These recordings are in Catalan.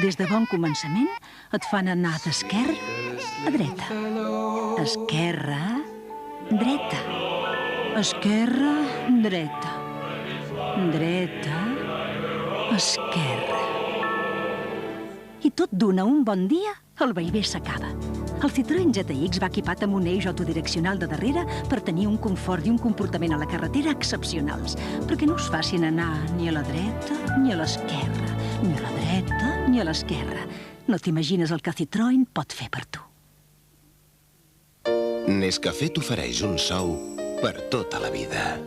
Des de bon començament et fan anar d'esquerra a dreta. Esquerra, dreta. Esquerra, dreta. Dreta, esquerra. I tot d'una, un bon dia, el vaivé s'acaba. El Citroën GTX va equipat amb un eix autodireccional de darrere per tenir un confort i un comportament a la carretera excepcionals, perquè no us facin anar ni a la dreta ni a l'esquerra, ni a la dreta ni a l'esquerra. No t'imagines el que Citroën pot fer per tu. Nescafé t'ofereix un sou per tota la vida.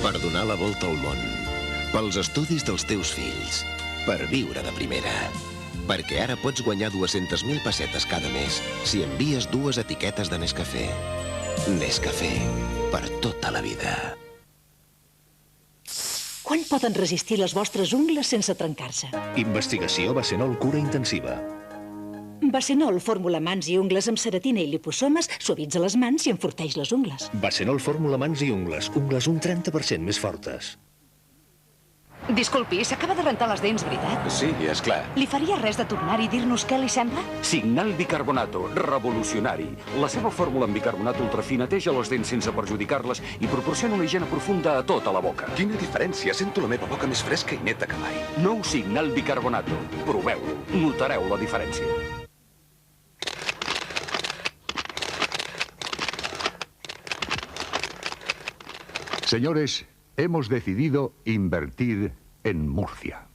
Per donar la volta al món, pels estudis dels teus fills, per viure de primera. Perquè ara pots guanyar 200.000 pessetes cada mes si envies 2 etiquetes de Nescafé. Nescafé, per tota la vida. Quan poden resistir les vostres ungles sense trencar-se? Investigació Bacenol Cura Intensiva. Bacenol Fórmula Mans i Ungles amb ceratina i liposomes suavitza les mans i enforteix les ungles. Bacenol Fórmula Mans i Ungles. Ungles un 30% més fortes. Disculpi, s'acaba de rentar les dents, veritat? Sí, és clar. Li faria res de tornar i dir-nos què li sembla? Signal bicarbonato, revolucionari. La seva fórmula amb bicarbonat ultrafí neteja les dents sense perjudicar-les i proporciona una higiene profunda a tota la boca. Quina diferència! Sento la meva boca més fresca i neta que mai. Nou Signal bicarbonato. Proveu-lo. Notareu la diferència. Señores, hemos decidido invertir en Murcia.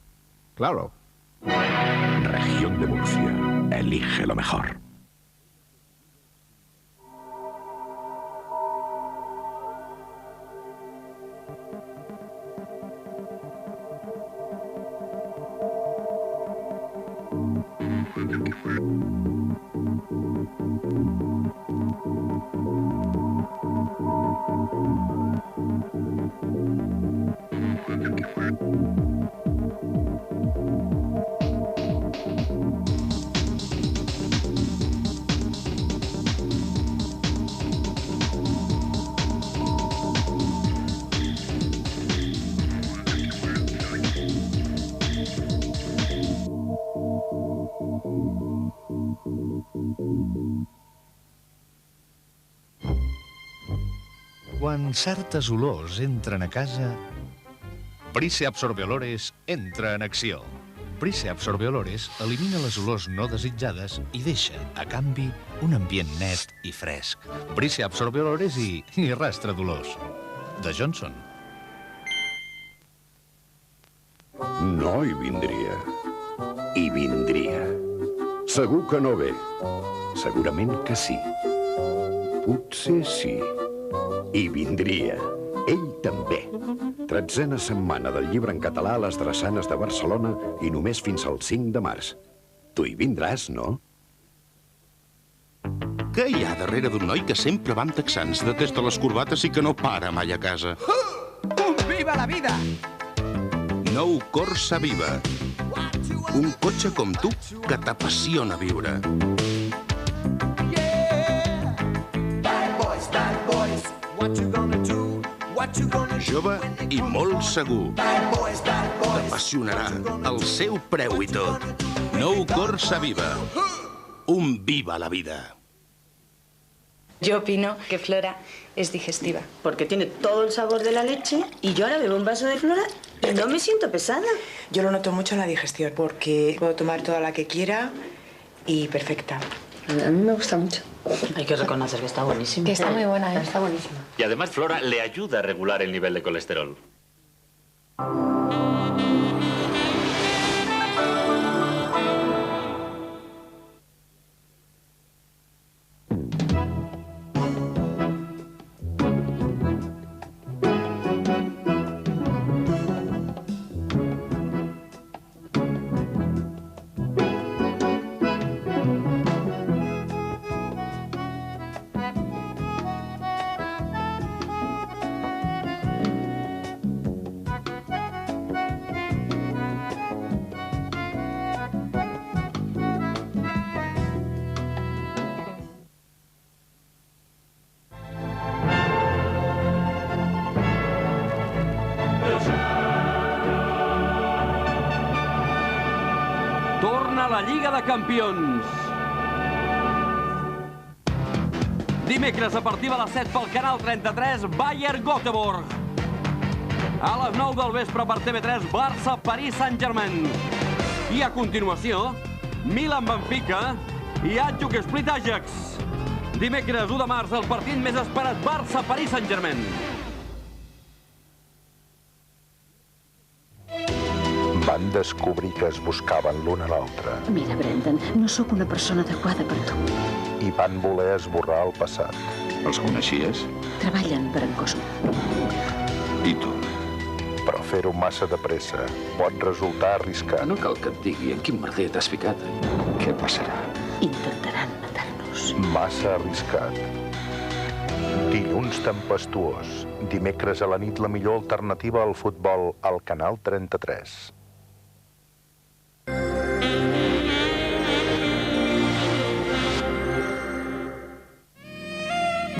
Claro. Región de Murcia. Elige lo mejor. Quan certes olors entren a casa, Prise Absorbeolores entra en acció. Prise Absorbeolores elimina les olors no desitjades i deixa, a canvi, un ambient net i fresc. Prise Absorbeolores i ni rastre d'olors. De Johnson. No hi vindria. Hi vindria. Segur que no ve. Segurament que sí. Potser sí. Hi vindria. Ell també. 13a setmana del llibre en català a les Drassanes de Barcelona i només fins al 5 de març. Tu hi vindràs, no? Què hi ha darrere d'un noi que sempre va amb texans, detesta les corbates i que no para mai a casa? Viva la vida! Nou Corsa Viva. Un cotxe com tu que t'apassiona viure. Jove i molt segur. T'apassionarà el seu preu i tot. Nou Corsa Viva. Un viva la vida. Yo opino que Flora es digestiva, porque tiene todo el sabor de la leche y yo ahora bebo un vaso de Flora y no me siento pesada. Yo lo noto mucho en la digestión, porque puedo tomar toda la que quiera y perfecta. A mí me gusta mucho. Hay que reconocer que está buenísima. Que está muy buena, ¿eh? Está buenísima. Y además Flora le ayuda a regular el nivel de colesterol. la Lliga de Campions. Dimecres, a partir de les 7 pel canal 33, Bayern-Göteborg. A les 9 del vespre per TV3, Barça-Paris Saint-Germain. I a continuació, Milan-Benfica i Hajduk-Split-Ajax. Dimecres 1 de març, el partit més esperat, Barça-Paris Saint-Germain. Van descobrir que es buscaven l'un a l'altre. Mira, Brendan, no sóc una persona adequada per tu. I van voler esborrar el passat. Els coneixies? Treballen per en Cosmo. I tu? Però fer-ho massa de pressa pot resultar arriscat. No cal que et digui en quin merder t'has ficat. Què passarà? Intentaran matar-nos. Massa arriscat. Dilluns tempestuós. Dimecres a la nit, la millor alternativa al futbol al canal 33.